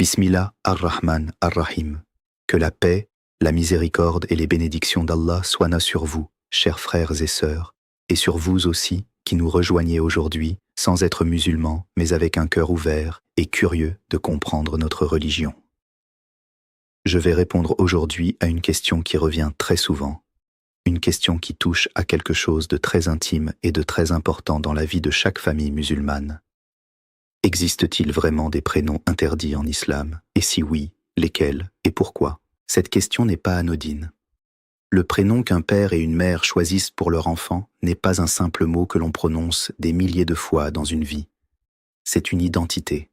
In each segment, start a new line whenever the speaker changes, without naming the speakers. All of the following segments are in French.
Bismillah ar-Rahman ar-Rahim. Que la paix, la miséricorde et les bénédictions d'Allah soient sur vous, chers frères et sœurs, et sur vous aussi, qui nous rejoignez aujourd'hui, sans être musulmans, mais avec un cœur ouvert et curieux de comprendre notre religion. Je vais répondre aujourd'hui à une question qui revient très souvent, une question qui touche à quelque chose de très intime et de très important dans la vie de chaque famille musulmane. Existe-t-il vraiment des prénoms interdits en islam? Et si oui, lesquels et pourquoi? Cette question n'est pas anodine. Le prénom qu'un père et une mère choisissent pour leur enfant n'est pas un simple mot que l'on prononce des milliers de fois dans une vie. C'est une identité.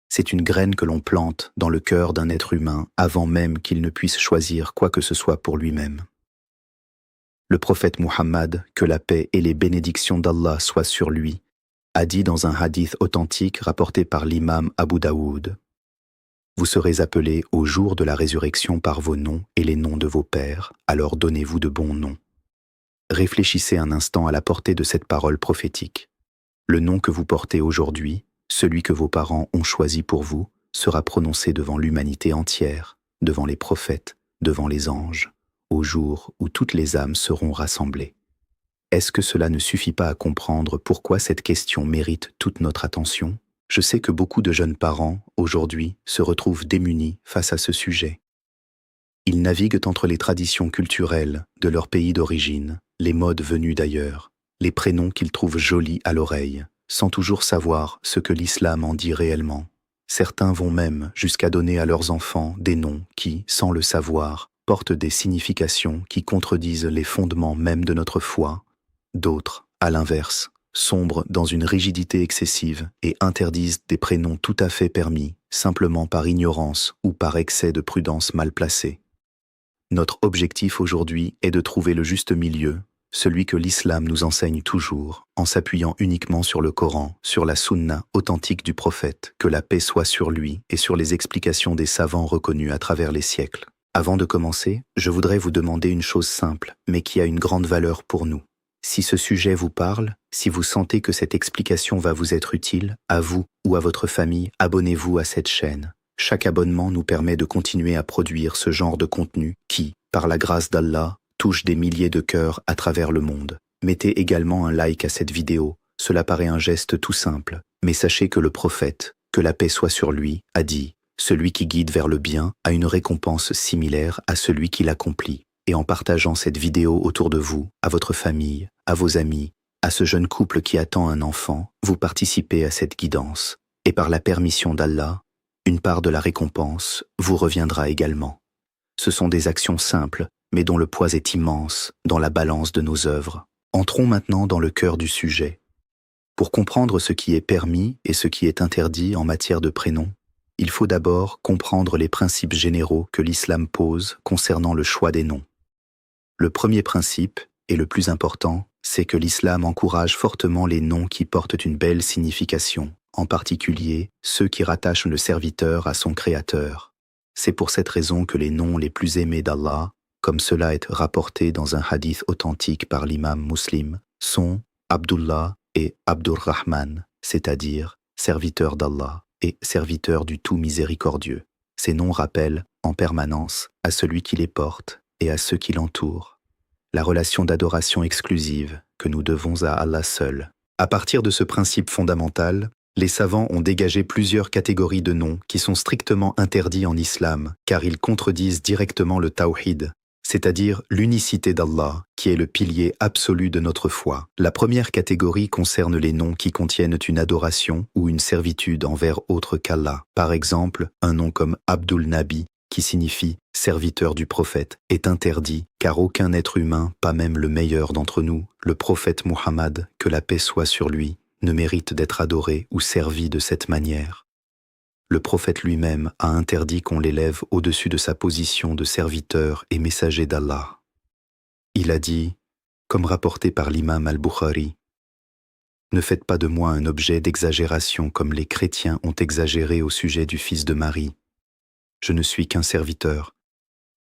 C'est une graine que l'on plante dans le cœur d'un être humain avant même qu'il ne puisse choisir quoi que ce soit pour lui-même. Le prophète Muhammad, que la paix et les bénédictions d'Allah soient sur lui, a dit dans un hadith authentique rapporté par l'imam Abu Daoud: « Vous serez appelés au jour de la résurrection par vos noms et les noms de vos pères, alors donnez-vous de bons noms. » Réfléchissez un instant à la portée de cette parole prophétique. Le nom que vous portez aujourd'hui, celui que vos parents ont choisi pour vous, sera prononcé devant l'humanité entière, devant les prophètes, devant les anges, au jour où toutes les âmes seront rassemblées. Est-ce que cela ne suffit pas à comprendre pourquoi cette question mérite toute notre attention? Je sais que beaucoup de jeunes parents, aujourd'hui, se retrouvent démunis face à ce sujet. Ils naviguent entre les traditions culturelles de leur pays d'origine, les modes venus d'ailleurs, les prénoms qu'ils trouvent jolis à l'oreille, sans toujours savoir ce que l'islam en dit réellement. Certains vont même jusqu'à donner à leurs enfants des noms qui, sans le savoir, portent des significations qui contredisent les fondements même de notre foi. D'autres, à l'inverse, sombrent dans une rigidité excessive et interdisent des prénoms tout à fait permis, simplement par ignorance ou par excès de prudence mal placée. Notre objectif aujourd'hui est de trouver le juste milieu, celui que l'islam nous enseigne toujours, en s'appuyant uniquement sur le Coran, sur la sunna authentique du prophète, que la paix soit sur lui et sur les explications des savants reconnus à travers les siècles. Avant de commencer, je voudrais vous demander une chose simple, mais qui a une grande valeur pour nous. Si ce sujet vous parle, si vous sentez que cette explication va vous être utile, à vous ou à votre famille, abonnez-vous à cette chaîne. Chaque abonnement nous permet de continuer à produire ce genre de contenu qui, par la grâce d'Allah, touche des milliers de cœurs à travers le monde. Mettez également un like à cette vidéo. Cela paraît un geste tout simple, mais sachez que le prophète, que la paix soit sur lui, a dit « Celui qui guide vers le bien a une récompense similaire à celui qui l'accomplit. » Et en partageant cette vidéo autour de vous, à votre famille, à vos amis, à ce jeune couple qui attend un enfant, vous participez à cette guidance. Et par la permission d'Allah, une part de la récompense vous reviendra également. Ce sont des actions simples, mais dont le poids est immense dans la balance de nos œuvres. Entrons maintenant dans le cœur du sujet. Pour comprendre ce qui est permis et ce qui est interdit en matière de prénoms, il faut d'abord comprendre les principes généraux que l'islam pose concernant le choix des noms. Le premier principe, et le plus important, c'est que l'islam encourage fortement les noms qui portent une belle signification, en particulier ceux qui rattachent le serviteur à son créateur. C'est pour cette raison que les noms les plus aimés d'Allah, comme cela est rapporté dans un hadith authentique par l'imam Muslim, sont Abdullah et Abdurrahman, c'est-à-dire serviteur d'Allah et serviteur du tout miséricordieux. Ces noms rappellent en permanence à celui qui les porte et à ceux qui l'entourent la relation d'adoration exclusive que nous devons à Allah seul. À partir de ce principe fondamental, les savants ont dégagé plusieurs catégories de noms qui sont strictement interdits en islam, car ils contredisent directement le tawhid, c'est-à-dire l'unicité d'Allah, qui est le pilier absolu de notre foi. La première catégorie concerne les noms qui contiennent une adoration ou une servitude envers autre qu'Allah. Par exemple, un nom comme Abdul Nabi, qui signifie « serviteur du prophète », est interdit, car aucun être humain, pas même le meilleur d'entre nous, le prophète Muhammad, que la paix soit sur lui, ne mérite d'être adoré ou servi de cette manière. Le prophète lui-même a interdit qu'on l'élève au-dessus de sa position de serviteur et messager d'Allah. Il a dit, comme rapporté par l'imam al-Bukhari, « Ne faites pas de moi un objet d'exagération comme les chrétiens ont exagéré au sujet du fils de Marie. Je ne suis qu'un serviteur.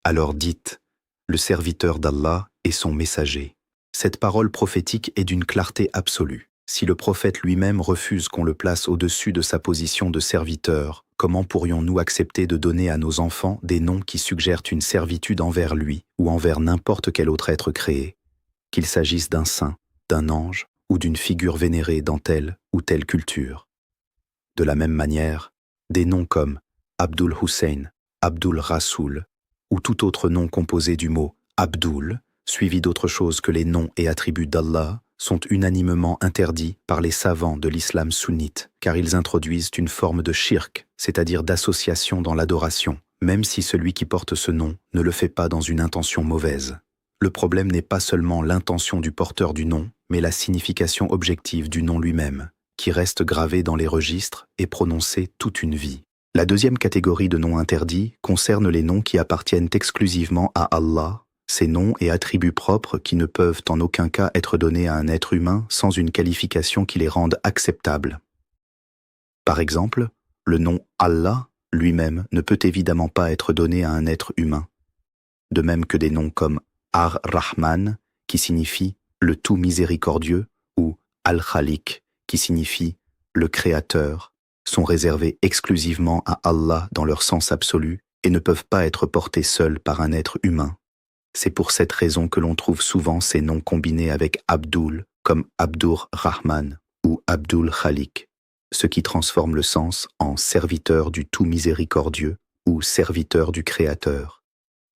Alors dites, le serviteur d'Allah est son messager. » Cette parole prophétique est d'une clarté absolue. Si le prophète lui-même refuse qu'on le place au-dessus de sa position de serviteur, comment pourrions-nous accepter de donner à nos enfants des noms qui suggèrent une servitude envers lui ou envers n'importe quel autre être créé, qu'il s'agisse d'un saint, d'un ange ou d'une figure vénérée dans telle ou telle culture? De la même manière, des noms comme Abdul Hussein, Abdul Rasoul ou tout autre nom composé du mot Abdul, suivi d'autre chose que les noms et attributs d'Allah, sont unanimement interdits par les savants de l'islam sunnite, car ils introduisent une forme de shirk, c'est-à-dire d'association dans l'adoration, même si celui qui porte ce nom ne le fait pas dans une intention mauvaise. Le problème n'est pas seulement l'intention du porteur du nom, mais la signification objective du nom lui-même, qui reste gravé dans les registres et prononcé toute une vie. La deuxième catégorie de noms interdits concerne les noms qui appartiennent exclusivement à Allah, ces noms et attributs propres qui ne peuvent en aucun cas être donnés à un être humain sans une qualification qui les rende acceptables. Par exemple, le nom Allah lui-même ne peut évidemment pas être donné à un être humain. De même que des noms comme Ar-Rahman, qui signifie le tout miséricordieux, ou Al-Khaliq, qui signifie le Créateur, sont réservés exclusivement à Allah dans leur sens absolu et ne peuvent pas être portés seuls par un être humain. C'est pour cette raison que l'on trouve souvent ces noms combinés avec Abdul, comme Abdur Rahman ou Abdul Khaliq, ce qui transforme le sens en serviteur du tout miséricordieux ou serviteur du Créateur,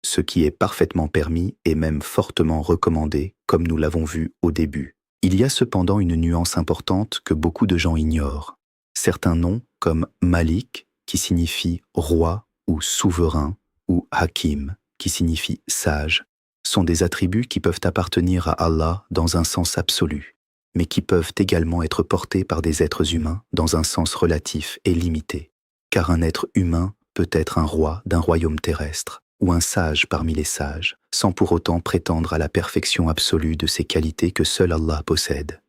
ce qui est parfaitement permis et même fortement recommandé, comme nous l'avons vu au début. Il y a cependant une nuance importante que beaucoup de gens ignorent. Certains noms, comme Malik, qui signifie roi ou souverain, ou Hakim, qui signifie sage, sont des attributs qui peuvent appartenir à Allah dans un sens absolu, mais qui peuvent également être portés par des êtres humains dans un sens relatif et limité. Car un être humain peut être un roi d'un royaume terrestre, ou un sage parmi les sages, sans pour autant prétendre à la perfection absolue de ces qualités que seul Allah possède.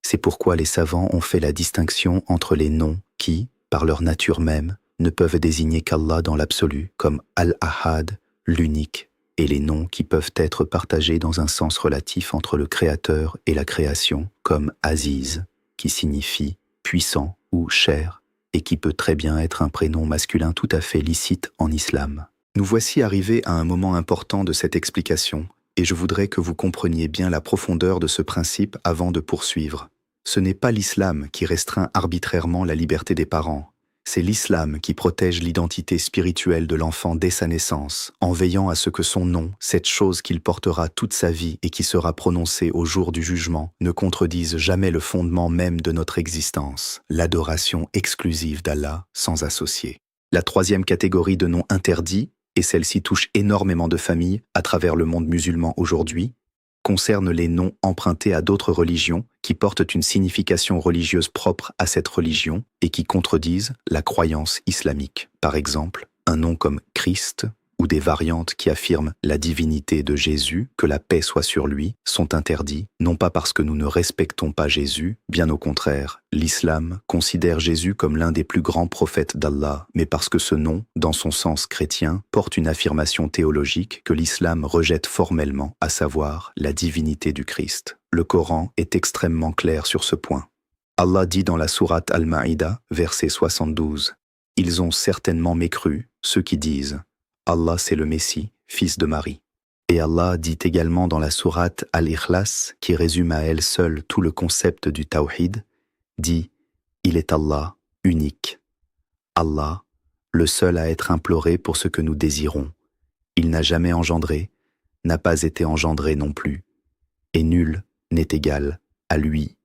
C'est pourquoi les savants ont fait la distinction entre les noms qui, par leur nature même, ne peuvent désigner qu'Allah dans l'absolu, comme Al-Ahad, l'unique, et les noms qui peuvent être partagés dans un sens relatif entre le Créateur et la création, comme Aziz, qui signifie puissant ou cher, et qui peut très bien être un prénom masculin tout à fait licite en islam. Nous voici arrivés à un moment important de cette explication, et je voudrais que vous compreniez bien la profondeur de ce principe avant de poursuivre. Ce n'est pas l'islam qui restreint arbitrairement la liberté des parents. C'est l'islam qui protège l'identité spirituelle de l'enfant dès sa naissance, en veillant à ce que son nom, cette chose qu'il portera toute sa vie et qui sera prononcée au jour du jugement, ne contredise jamais le fondement même de notre existence, l'adoration exclusive d'Allah sans associé. La troisième catégorie de noms interdits, et celle-ci touche énormément de familles à travers le monde musulman aujourd'hui, concerne les noms empruntés à d'autres religions qui portent une signification religieuse propre à cette religion et qui contredisent la croyance islamique. Par exemple, un nom comme Christ ou des variantes qui affirment la divinité de Jésus, que la paix soit sur lui, sont interdits, non pas parce que nous ne respectons pas Jésus, bien au contraire, l'islam considère Jésus comme l'un des plus grands prophètes d'Allah, mais parce que ce nom, dans son sens chrétien, porte une affirmation théologique que l'islam rejette formellement, à savoir la divinité du Christ. Le Coran est extrêmement clair sur ce point. Allah dit dans la sourate Al-Maïda, verset 72, « Ils ont certainement mécru, ceux qui disent « Allah c'est le Messie, fils de Marie ». Et Allah dit également dans la sourate Al-Ikhlas, qui résume à elle seule tout le concept du Tawhid, dit « Il est Allah, unique. Allah, le seul à être imploré pour ce que nous désirons. Il n'a jamais engendré, n'a pas été engendré non plus, et nul n'est égal à lui. »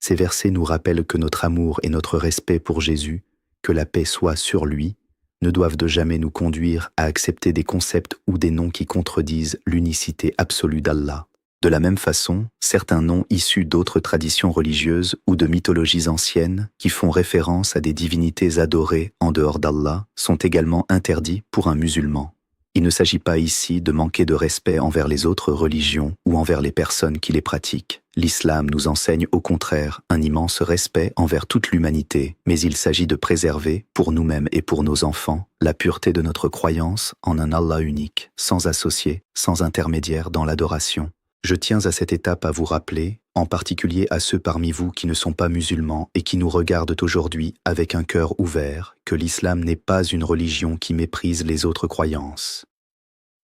Ces versets nous rappellent que notre amour et notre respect pour Jésus, que la paix soit sur lui, ne doivent de jamais nous conduire à accepter des concepts ou des noms qui contredisent l'unicité absolue d'Allah. De la même façon, certains noms issus d'autres traditions religieuses ou de mythologies anciennes qui font référence à des divinités adorées en dehors d'Allah sont également interdits pour un musulman. Il ne s'agit pas ici de manquer de respect envers les autres religions ou envers les personnes qui les pratiquent. L'islam nous enseigne au contraire un immense respect envers toute l'humanité, mais il s'agit de préserver, pour nous-mêmes et pour nos enfants, la pureté de notre croyance en un Allah unique, sans associé, sans intermédiaire dans l'adoration. Je tiens à cette étape à vous rappeler, en particulier à ceux parmi vous qui ne sont pas musulmans et qui nous regardent aujourd'hui avec un cœur ouvert, que l'islam n'est pas une religion qui méprise les autres croyances.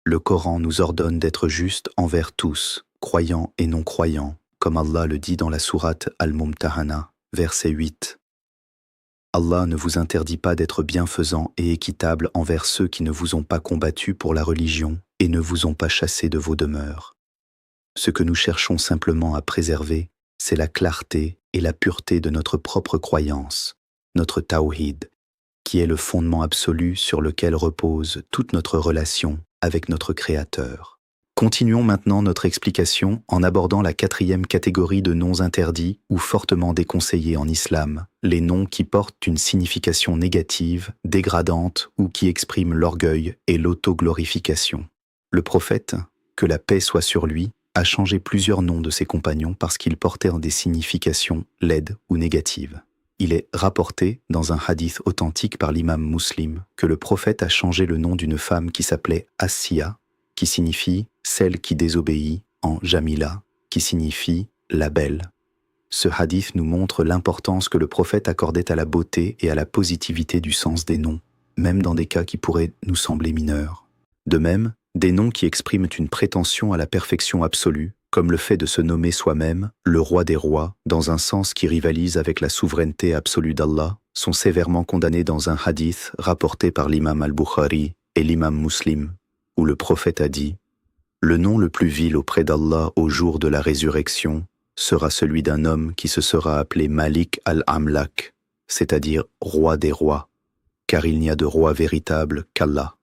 Le Coran nous ordonne d'être justes envers tous, croyants et non-croyants, comme Allah le dit dans la sourate Al-Mumtahana, verset 8. Allah ne vous interdit pas d'être bienfaisant et équitable envers ceux qui ne vous ont pas combattu pour la religion et ne vous ont pas chassé de vos demeures. Ce que nous cherchons simplement à préserver, c'est la clarté et la pureté de notre propre croyance, notre tawhid, qui est le fondement absolu sur lequel repose toute notre relation avec notre Créateur. Continuons maintenant notre explication en abordant la 4e catégorie de noms interdits ou fortement déconseillés en islam, les noms qui portent une signification négative, dégradante ou qui expriment l'orgueil et l'autoglorification. Le prophète, que la paix soit sur lui, a changé plusieurs noms de ses compagnons parce qu'ils portèrent des significations laides ou négatives. Il est rapporté, dans un hadith authentique par l'imam Muslim, que le prophète a changé le nom d'une femme qui s'appelait Asiya, qui signifie « celle qui désobéit » en Jamila, qui signifie « la belle ». Ce hadith nous montre l'importance que le prophète accordait à la beauté et à la positivité du sens des noms, même dans des cas qui pourraient nous sembler mineurs. De même, des noms qui expriment une prétention à la perfection absolue, comme le fait de se nommer soi-même le roi des rois, dans un sens qui rivalise avec la souveraineté absolue d'Allah, sont sévèrement condamnés dans un hadith rapporté par l'imam al-Bukhari et l'imam Muslim, où le prophète a dit « Le nom le plus vil auprès d'Allah au jour de la résurrection sera celui d'un homme qui se sera appelé Malik al-Amlak, c'est-à-dire roi des rois, car il n'y a de roi véritable qu'Allah. »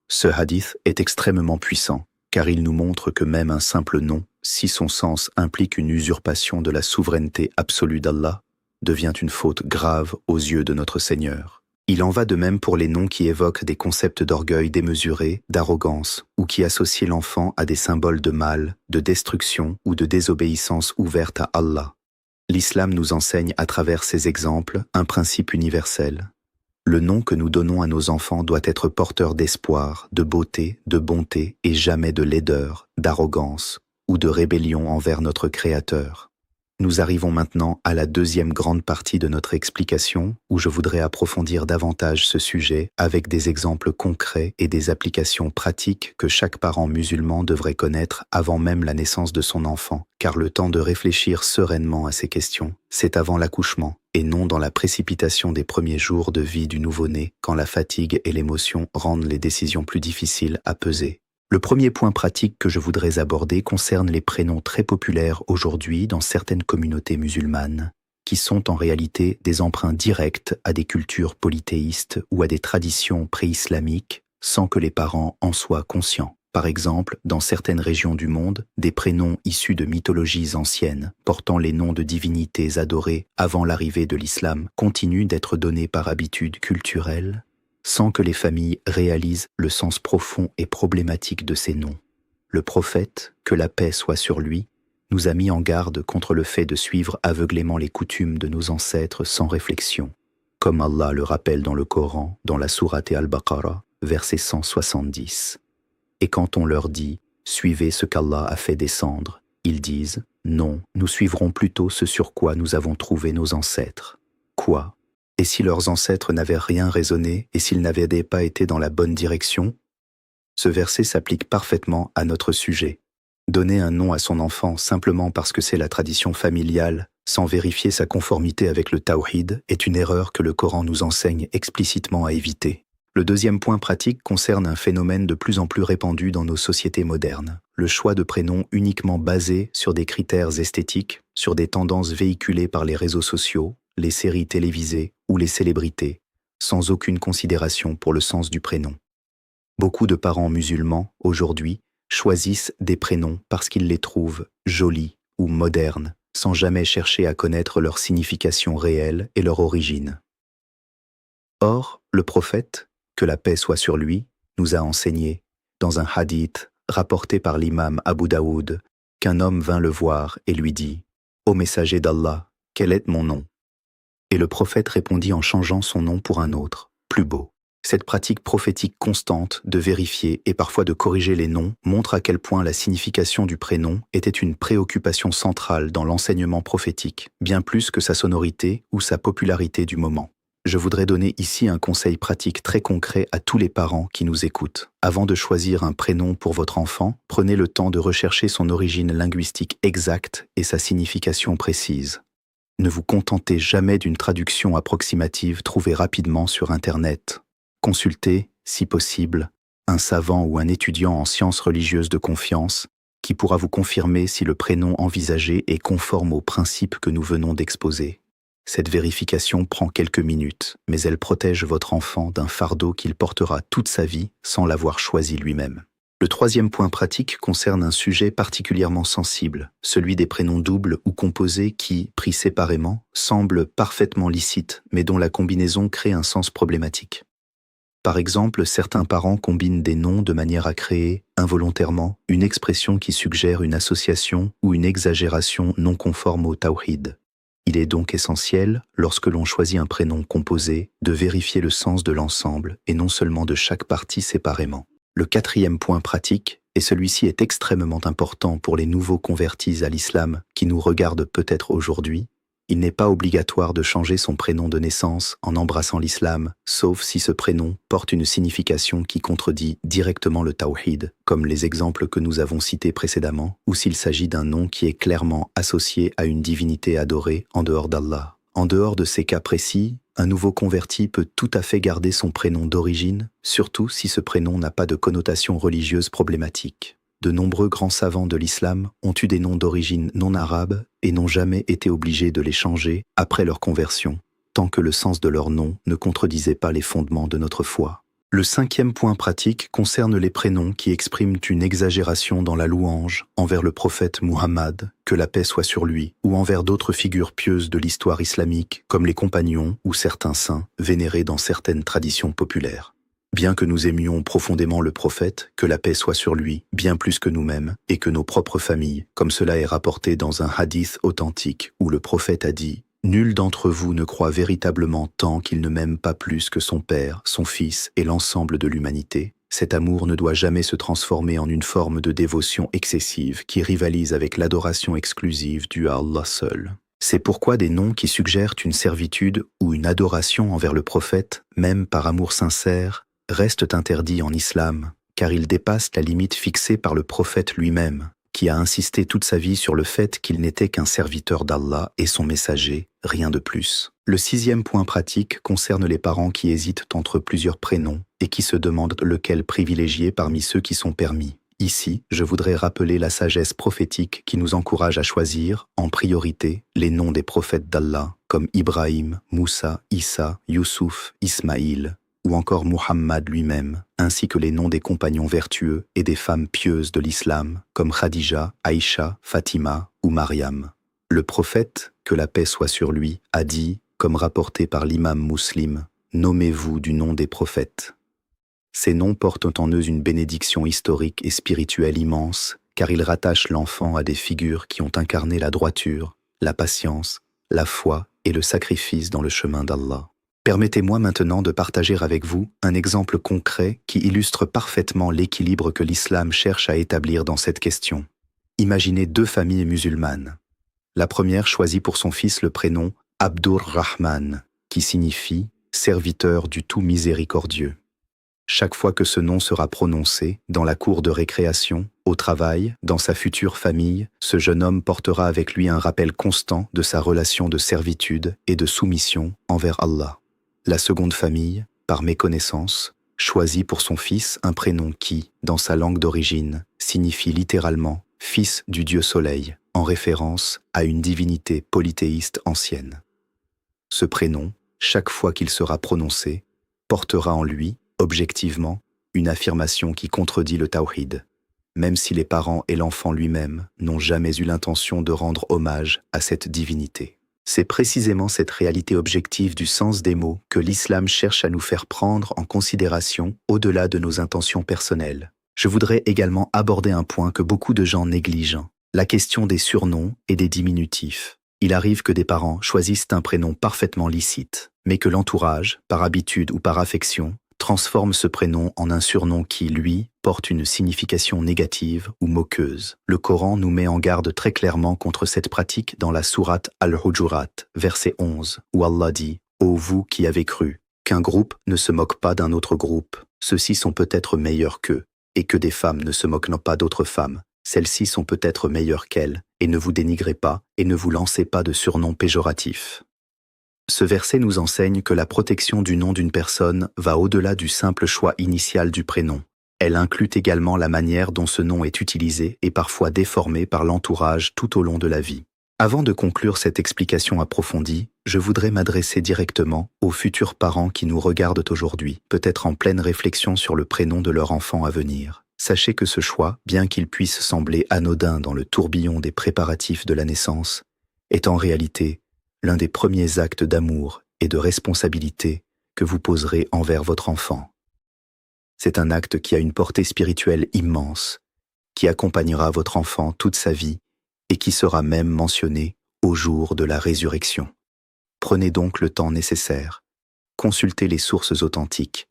Ce hadith est extrêmement puissant, car il nous montre que même un simple nom, si son sens implique une usurpation de la souveraineté absolue d'Allah, devient une faute grave aux yeux de notre Seigneur. Il en va de même pour les noms qui évoquent des concepts d'orgueil démesuré, d'arrogance, ou qui associent l'enfant à des symboles de mal, de destruction ou de désobéissance ouverte à Allah. L'islam nous enseigne à travers ces exemples un principe universel. Le nom que nous donnons à nos enfants doit être porteur d'espoir, de beauté, de bonté et jamais de laideur, d'arrogance ou de rébellion envers notre Créateur. Nous arrivons maintenant à la 2e grande partie de notre explication où je voudrais approfondir davantage ce sujet avec des exemples concrets et des applications pratiques que chaque parent musulman devrait connaître avant même la naissance de son enfant, car le temps de réfléchir sereinement à ces questions, c'est avant l'accouchement et non dans la précipitation des premiers jours de vie du nouveau-né quand la fatigue et l'émotion rendent les décisions plus difficiles à peser. Le premier point pratique que je voudrais aborder concerne les prénoms très populaires aujourd'hui dans certaines communautés musulmanes, qui sont en réalité des emprunts directs à des cultures polythéistes ou à des traditions pré-islamiques sans que les parents en soient conscients. Par exemple, dans certaines régions du monde, des prénoms issus de mythologies anciennes, portant les noms de divinités adorées avant l'arrivée de l'islam, continuent d'être donnés par habitude culturelle, sans que les familles réalisent le sens profond et problématique de ces noms. Le prophète, que la paix soit sur lui, nous a mis en garde contre le fait de suivre aveuglément les coutumes de nos ancêtres sans réflexion, comme Allah le rappelle dans le Coran, dans la sourate Al-Baqarah, verset 170. Et quand on leur dit « Suivez ce qu'Allah a fait descendre », ils disent « Non, nous suivrons plutôt ce sur quoi nous avons trouvé nos ancêtres. » Quoi ? Et si leurs ancêtres n'avaient rien raisonné et s'ils n'avaient pas été dans la bonne direction? Ce verset s'applique parfaitement à notre sujet. Donner un nom à son enfant simplement parce que c'est la tradition familiale, sans vérifier sa conformité avec le tawhid, est une erreur que le Coran nous enseigne explicitement à éviter. Le 2e point pratique concerne un phénomène de plus en plus répandu dans nos sociétés modernes, le choix de prénoms uniquement basés sur des critères esthétiques, sur des tendances véhiculées par les réseaux sociaux, les séries télévisées ou les célébrités, sans aucune considération pour le sens du prénom. Beaucoup de parents musulmans, aujourd'hui, choisissent des prénoms parce qu'ils les trouvent jolis ou modernes, sans jamais chercher à connaître leur signification réelle et leur origine. Or, le prophète, que la paix soit sur lui, nous a enseigné, dans un hadith rapporté par l'imam Abu Daoud, qu'un homme vint le voir et lui dit « Ô messager d'Allah, quel est mon nom ?» Et le prophète répondit en changeant son nom pour un autre, plus beau. Cette pratique prophétique constante de vérifier et parfois de corriger les noms montre à quel point la signification du prénom était une préoccupation centrale dans l'enseignement prophétique, bien plus que sa sonorité ou sa popularité du moment. Je voudrais donner ici un conseil pratique très concret à tous les parents qui nous écoutent. Avant de choisir un prénom pour votre enfant, prenez le temps de rechercher son origine linguistique exacte et sa signification précise. Ne vous contentez jamais d'une traduction approximative trouvée rapidement sur Internet. Consultez, si possible, un savant ou un étudiant en sciences religieuses de confiance qui pourra vous confirmer si le prénom envisagé est conforme aux principes que nous venons d'exposer. Cette vérification prend quelques minutes, mais elle protège votre enfant d'un fardeau qu'il portera toute sa vie sans l'avoir choisi lui-même. Le troisième point pratique concerne un sujet particulièrement sensible, celui des prénoms doubles ou composés qui, pris séparément, semblent parfaitement licites, mais dont la combinaison crée un sens problématique. Par exemple, certains parents combinent des noms de manière à créer, involontairement, une expression qui suggère une association ou une exagération non conforme au tawhid. Il est donc essentiel, lorsque l'on choisit un prénom composé, de vérifier le sens de l'ensemble et non seulement de chaque partie séparément. Le quatrième point pratique, et celui-ci est extrêmement important pour les nouveaux convertis à l'islam qui nous regardent peut-être aujourd'hui, il n'est pas obligatoire de changer son prénom de naissance en embrassant l'islam, sauf si ce prénom porte une signification qui contredit directement le tawhid, comme les exemples que nous avons cités précédemment, ou s'il s'agit d'un nom qui est clairement associé à une divinité adorée en dehors d'Allah. En dehors de ces cas précis, un nouveau converti peut tout à fait garder son prénom d'origine, surtout si ce prénom n'a pas de connotation religieuse problématique. De nombreux grands savants de l'islam ont eu des noms d'origine non arabe et n'ont jamais été obligés de les changer après leur conversion, tant que le sens de leur nom ne contredisait pas les fondements de notre foi. Le cinquième point pratique concerne les prénoms qui expriment une exagération dans la louange envers le prophète Muhammad, que la paix soit sur lui, ou envers d'autres figures pieuses de l'histoire islamique, comme les compagnons ou certains saints vénérés dans certaines traditions populaires. Bien que nous aimions profondément le prophète, que la paix soit sur lui, bien plus que nous-mêmes, et que nos propres familles, comme cela est rapporté dans un hadith authentique où le prophète a dit « Nul d'entre vous ne croit véritablement tant qu'il ne m'aime pas plus que son père, son fils et l'ensemble de l'humanité. Cet amour ne doit jamais se transformer en une forme de dévotion excessive qui rivalise avec l'adoration exclusive due à Allah seul. » C'est pourquoi des noms qui suggèrent une servitude ou une adoration envers le prophète, même par amour sincère, restent interdits en islam, car ils dépassent la limite fixée par le prophète lui-même, qui a insisté toute sa vie sur le fait qu'il n'était qu'un serviteur d'Allah et son messager, rien de plus. Le sixième point pratique concerne les parents qui hésitent entre plusieurs prénoms et qui se demandent lequel privilégier parmi ceux qui sont permis. Ici, je voudrais rappeler la sagesse prophétique qui nous encourage à choisir, en priorité, les noms des prophètes d'Allah, comme Ibrahim, Moussa, Issa, Youssouf, Ismaïl, ou encore Muhammad lui-même, ainsi que les noms des compagnons vertueux et des femmes pieuses de l'islam, comme Khadija, Aïcha, Fatima ou Mariam. Le prophète, que la paix soit sur lui, a dit, comme rapporté par l'imam Muslim, « Nommez-vous du nom des prophètes ». Ces noms portent en eux une bénédiction historique et spirituelle immense, car ils rattachent l'enfant à des figures qui ont incarné la droiture, la patience, la foi et le sacrifice dans le chemin d'Allah. Permettez-moi maintenant de partager avec vous un exemple concret qui illustre parfaitement l'équilibre que l'islam cherche à établir dans cette question. Imaginez deux familles musulmanes. La première choisit pour son fils le prénom Abdur-Rahman, qui signifie « serviteur du tout miséricordieux ». Chaque fois que ce nom sera prononcé, dans la cour de récréation, au travail, dans sa future famille, ce jeune homme portera avec lui un rappel constant de sa relation de servitude et de soumission envers Allah. La seconde famille, par méconnaissance, choisit pour son fils un prénom qui, dans sa langue d'origine, signifie littéralement « fils du dieu soleil », en référence à une divinité polythéiste ancienne. Ce prénom, chaque fois qu'il sera prononcé, portera en lui, objectivement, une affirmation qui contredit le tawhid, même si les parents et l'enfant lui-même n'ont jamais eu l'intention de rendre hommage à cette divinité. C'est précisément cette réalité objective du sens des mots que l'islam cherche à nous faire prendre en considération au-delà de nos intentions personnelles. Je voudrais également aborder un point que beaucoup de gens négligent, la question des surnoms et des diminutifs. Il arrive que des parents choisissent un prénom parfaitement licite, mais que l'entourage, par habitude ou par affection, transforme ce prénom en un surnom qui, lui, porte une signification négative ou moqueuse. Le Coran nous met en garde très clairement contre cette pratique dans la sourate Al-Hujurat, verset 11, où Allah dit « Ô vous qui avez cru, qu'un groupe ne se moque pas d'un autre groupe, ceux-ci sont peut-être meilleurs qu'eux, et que des femmes ne se moquent pas d'autres femmes, celles-ci sont peut-être meilleures qu'elles, et ne vous dénigrez pas, et ne vous lancez pas de surnoms péjoratifs. » Ce verset nous enseigne que la protection du nom d'une personne va au-delà du simple choix initial du prénom. Elle inclut également la manière dont ce nom est utilisé et parfois déformé par l'entourage tout au long de la vie. Avant de conclure cette explication approfondie, je voudrais m'adresser directement aux futurs parents qui nous regardent aujourd'hui, peut-être en pleine réflexion sur le prénom de leur enfant à venir. Sachez que ce choix, bien qu'il puisse sembler anodin dans le tourbillon des préparatifs de la naissance, est en réalité l'un des premiers actes d'amour et de responsabilité que vous poserez envers votre enfant. C'est un acte qui a une portée spirituelle immense, qui accompagnera votre enfant toute sa vie et qui sera même mentionné au jour de la résurrection. Prenez donc le temps nécessaire, consultez les sources authentiques,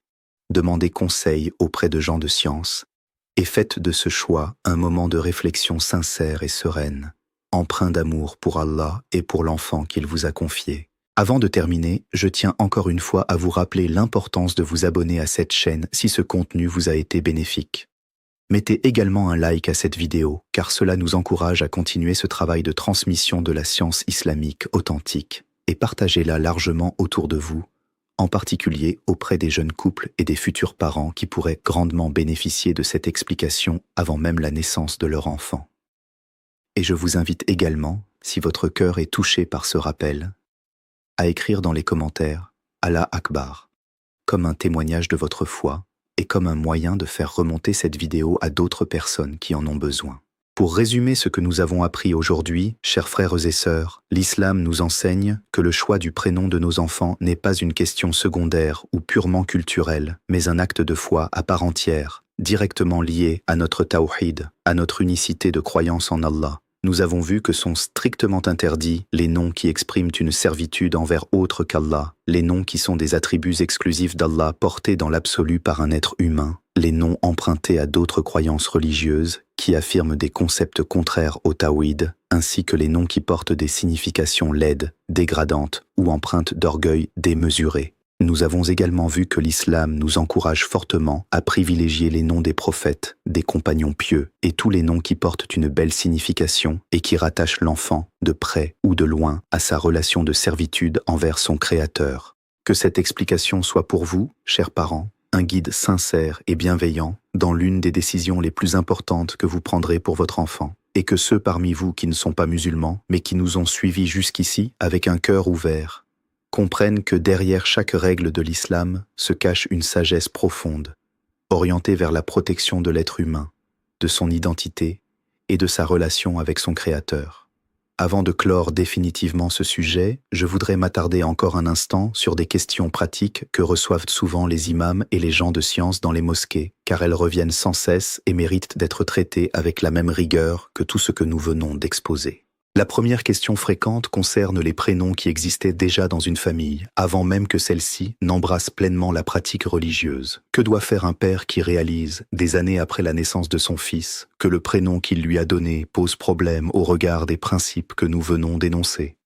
demandez conseil auprès de gens de science et faites de ce choix un moment de réflexion sincère et sereine, empreint d'amour pour Allah et pour l'enfant qu'il vous a confié. Avant de terminer, je tiens encore une fois à vous rappeler l'importance de vous abonner à cette chaîne si ce contenu vous a été bénéfique. Mettez également un like à cette vidéo, car cela nous encourage à continuer ce travail de transmission de la science islamique authentique, et partagez-la largement autour de vous, en particulier auprès des jeunes couples et des futurs parents qui pourraient grandement bénéficier de cette explication avant même la naissance de leur enfant. Et je vous invite également, si votre cœur est touché par ce rappel, à écrire dans les commentaires « Allah Akbar » comme un témoignage de votre foi et comme un moyen de faire remonter cette vidéo à d'autres personnes qui en ont besoin. Pour résumer ce que nous avons appris aujourd'hui, chers frères et sœurs, l'islam nous enseigne que le choix du prénom de nos enfants n'est pas une question secondaire ou purement culturelle, mais un acte de foi à part entière, directement lié à notre tawhid, à notre unicité de croyance en Allah. Nous avons vu que sont strictement interdits les noms qui expriment une servitude envers autre qu'Allah, les noms qui sont des attributs exclusifs d'Allah portés dans l'absolu par un être humain, les noms empruntés à d'autres croyances religieuses qui affirment des concepts contraires au tawhid, ainsi que les noms qui portent des significations laides, dégradantes ou empreintes d'orgueil démesuré. Nous avons également vu que l'islam nous encourage fortement à privilégier les noms des prophètes, des compagnons pieux et tous les noms qui portent une belle signification et qui rattachent l'enfant, de près ou de loin, à sa relation de servitude envers son Créateur. Que cette explication soit pour vous, chers parents, un guide sincère et bienveillant dans l'une des décisions les plus importantes que vous prendrez pour votre enfant, et que ceux parmi vous qui ne sont pas musulmans, mais qui nous ont suivis jusqu'ici avec un cœur ouvert, comprennent que derrière chaque règle de l'islam se cache une sagesse profonde, orientée vers la protection de l'être humain, de son identité et de sa relation avec son Créateur. Avant de clore définitivement ce sujet, je voudrais m'attarder encore un instant sur des questions pratiques que reçoivent souvent les imams et les gens de science dans les mosquées, car elles reviennent sans cesse et méritent d'être traitées avec la même rigueur que tout ce que nous venons d'exposer. La première question fréquente concerne les prénoms qui existaient déjà dans une famille, avant même que celle-ci n'embrasse pleinement la pratique religieuse. Que doit faire un père qui réalise, des années après la naissance de son fils, que le prénom qu'il lui a donné pose problème au regard des principes que nous venons d'énoncer?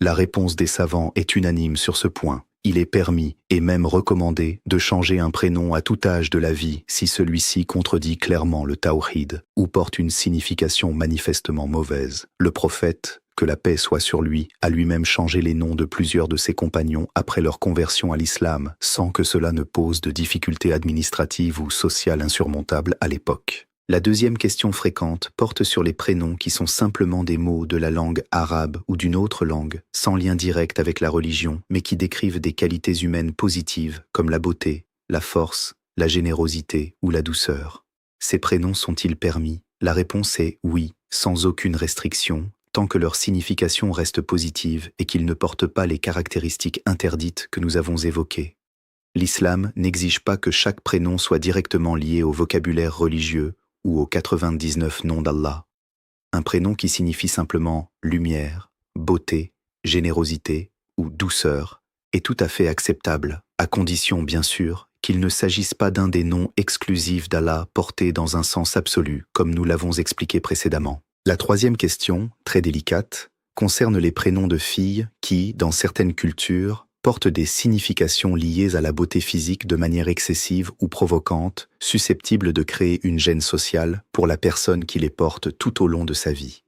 La réponse des savants est unanime sur ce point. Il est permis et même recommandé de changer un prénom à tout âge de la vie si celui-ci contredit clairement le tawhid ou porte une signification manifestement mauvaise. Le prophète, que la paix soit sur lui, a lui-même changé les noms de plusieurs de ses compagnons après leur conversion à l'islam, sans que cela ne pose de difficultés administratives ou sociales insurmontables à l'époque. La deuxième question fréquente porte sur les prénoms qui sont simplement des mots de la langue arabe ou d'une autre langue, sans lien direct avec la religion, mais qui décrivent des qualités humaines positives comme la beauté, la force, la générosité ou la douceur. Ces prénoms sont-ils permis? La réponse est oui, sans aucune restriction, tant que leur signification reste positive et qu'ils ne portent pas les caractéristiques interdites que nous avons évoquées. L'islam n'exige pas que chaque prénom soit directement lié au vocabulaire religieux ou aux 99 noms d'Allah. Un prénom qui signifie simplement lumière, beauté, générosité ou douceur est tout à fait acceptable, à condition bien sûr qu'il ne s'agisse pas d'un des noms exclusifs d'Allah portés dans un sens absolu, comme nous l'avons expliqué précédemment. La troisième question, très délicate, concerne les prénoms de filles qui, dans certaines cultures, portent des significations liées à la beauté physique de manière excessive ou provocante, susceptibles de créer une gêne sociale pour la personne qui les porte tout au long de sa vie.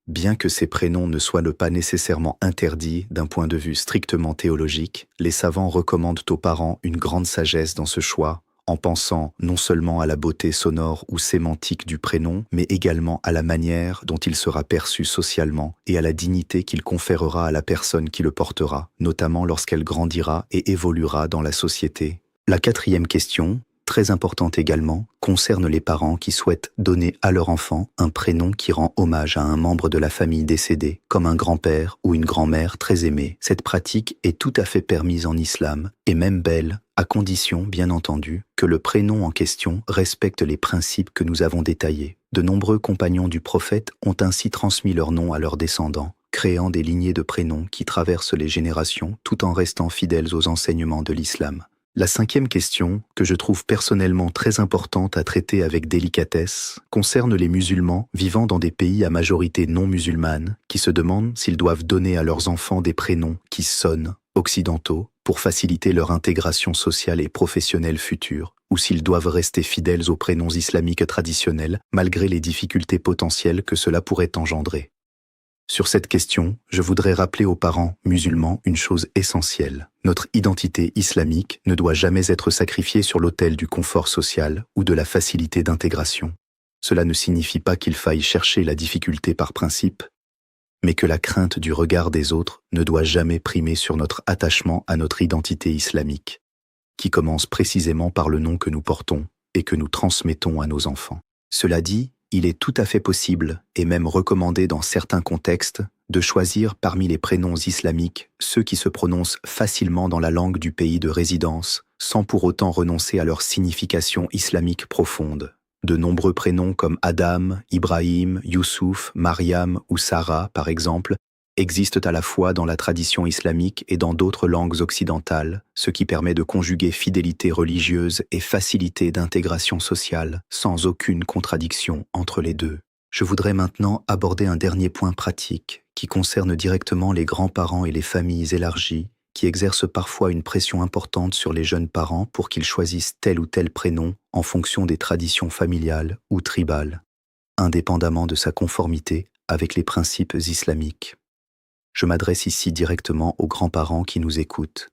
Bien que ces prénoms ne soient pas nécessairement interdits d'un point de vue strictement théologique, les savants recommandent aux parents une grande sagesse dans ce choix, en pensant non seulement à la beauté sonore ou sémantique du prénom, mais également à la manière dont il sera perçu socialement et à la dignité qu'il conférera à la personne qui le portera, notamment lorsqu'elle grandira et évoluera dans la société. La quatrième question, très importante également, concerne les parents qui souhaitent donner à leur enfant un prénom qui rend hommage à un membre de la famille décédé, comme un grand-père ou une grand-mère très aimée. Cette pratique est tout à fait permise en islam, et même belle, à condition, bien entendu, que le prénom en question respecte les principes que nous avons détaillés. De nombreux compagnons du prophète ont ainsi transmis leur nom à leurs descendants, créant des lignées de prénoms qui traversent les générations tout en restant fidèles aux enseignements de l'islam. La cinquième question, que je trouve personnellement très importante à traiter avec délicatesse, concerne les musulmans vivant dans des pays à majorité non musulmane qui se demandent s'ils doivent donner à leurs enfants des prénoms qui sonnent, occidentaux, pour faciliter leur intégration sociale et professionnelle future, ou s'ils doivent rester fidèles aux prénoms islamiques traditionnels malgré les difficultés potentielles que cela pourrait engendrer. Sur cette question, je voudrais rappeler aux parents musulmans une chose essentielle. Notre identité islamique ne doit jamais être sacrifiée sur l'autel du confort social ou de la facilité d'intégration. Cela ne signifie pas qu'il faille chercher la difficulté par principe, mais que la crainte du regard des autres ne doit jamais primer sur notre attachement à notre identité islamique, qui commence précisément par le nom que nous portons et que nous transmettons à nos enfants. Cela dit, il est tout à fait possible, et même recommandé dans certains contextes, de choisir parmi les prénoms islamiques ceux qui se prononcent facilement dans la langue du pays de résidence, sans pour autant renoncer à leur signification islamique profonde. De nombreux prénoms comme Adam, Ibrahim, Youssouf, Mariam ou Sarah, par exemple, existent à la fois dans la tradition islamique et dans d'autres langues occidentales, ce qui permet de conjuguer fidélité religieuse et facilité d'intégration sociale, sans aucune contradiction entre les deux. Je voudrais maintenant aborder un dernier point pratique, qui concerne directement les grands-parents et les familles élargies, qui exercent parfois une pression importante sur les jeunes parents pour qu'ils choisissent tel ou tel prénom en fonction des traditions familiales ou tribales, indépendamment de sa conformité avec les principes islamiques. Je m'adresse ici directement aux grands-parents qui nous écoutent.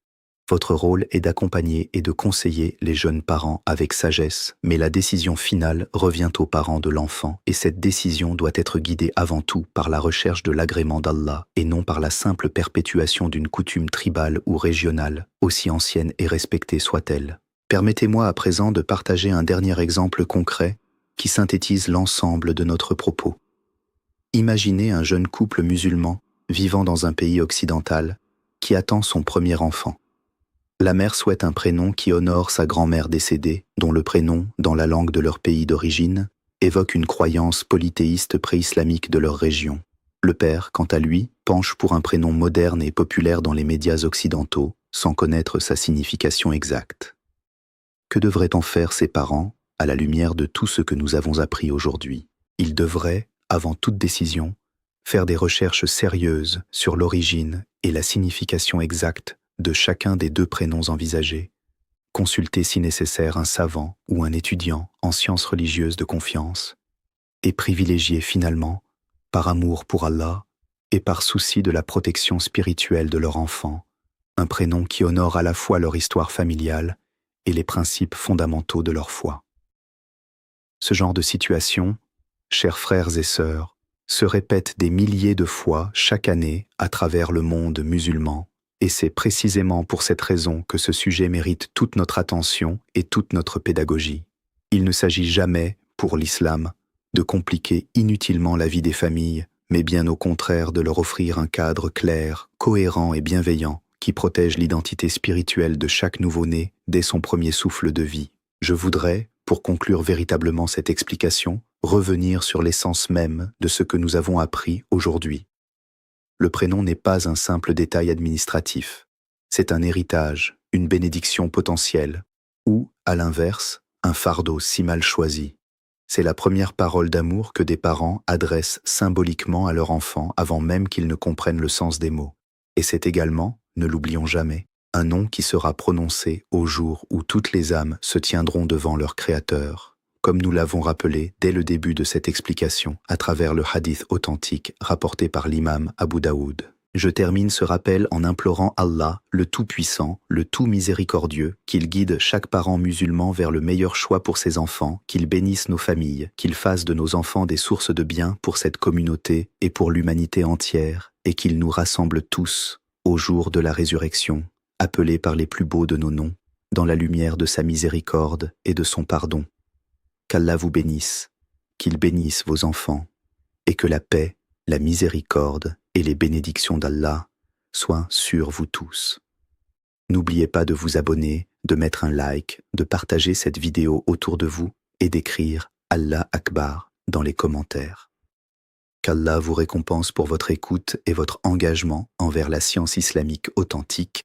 Votre rôle est d'accompagner et de conseiller les jeunes parents avec sagesse, mais la décision finale revient aux parents de l'enfant et cette décision doit être guidée avant tout par la recherche de l'agrément d'Allah et non par la simple perpétuation d'une coutume tribale ou régionale, aussi ancienne et respectée soit-elle. Permettez-moi à présent de partager un dernier exemple concret qui synthétise l'ensemble de notre propos. Imaginez un jeune couple musulman vivant dans un pays occidental qui attend son premier enfant. La mère souhaite un prénom qui honore sa grand-mère décédée, dont le prénom, dans la langue de leur pays d'origine, évoque une croyance polythéiste pré-islamique de leur région. Le père, quant à lui, penche pour un prénom moderne et populaire dans les médias occidentaux, sans connaître sa signification exacte. Que devraient en faire ces parents, à la lumière de tout ce que nous avons appris aujourd'hui? Ils devraient, avant toute décision, faire des recherches sérieuses sur l'origine et la signification exacte de chacun des deux prénoms envisagés, consulter si nécessaire un savant ou un étudiant en sciences religieuses de confiance, et privilégier finalement, par amour pour Allah et par souci de la protection spirituelle de leur enfant, un prénom qui honore à la fois leur histoire familiale et les principes fondamentaux de leur foi. Ce genre de situation, chers frères et sœurs, se répète des milliers de fois chaque année à travers le monde musulman, et c'est précisément pour cette raison que ce sujet mérite toute notre attention et toute notre pédagogie. Il ne s'agit jamais, pour l'islam, de compliquer inutilement la vie des familles, mais bien au contraire de leur offrir un cadre clair, cohérent et bienveillant qui protège l'identité spirituelle de chaque nouveau-né dès son premier souffle de vie. Je voudrais, pour conclure véritablement cette explication, revenir sur l'essence même de ce que nous avons appris aujourd'hui. Le prénom n'est pas un simple détail administratif. C'est un héritage, une bénédiction potentielle, ou, à l'inverse, un fardeau si mal choisi. C'est la première parole d'amour que des parents adressent symboliquement à leur enfant avant même qu'ils ne comprennent le sens des mots. Et c'est également, ne l'oublions jamais, un nom qui sera prononcé au jour où toutes les âmes se tiendront devant leur Créateur, comme nous l'avons rappelé dès le début de cette explication à travers le hadith authentique rapporté par l'imam Abu Daoud. Je termine ce rappel en implorant Allah, le Tout-Puissant, le Tout-Miséricordieux, qu'il guide chaque parent musulman vers le meilleur choix pour ses enfants, qu'il bénisse nos familles, qu'il fasse de nos enfants des sources de bien pour cette communauté et pour l'humanité entière, et qu'il nous rassemble tous, au jour de la résurrection, appelés par les plus beaux de nos noms, dans la lumière de sa miséricorde et de son pardon. Qu'Allah vous bénisse, qu'il bénisse vos enfants, et que la paix, la miséricorde et les bénédictions d'Allah soient sur vous tous. N'oubliez pas de vous abonner, de mettre un like, de partager cette vidéo autour de vous et d'écrire Allah Akbar dans les commentaires. Qu'Allah vous récompense pour votre écoute et votre engagement envers la science islamique authentique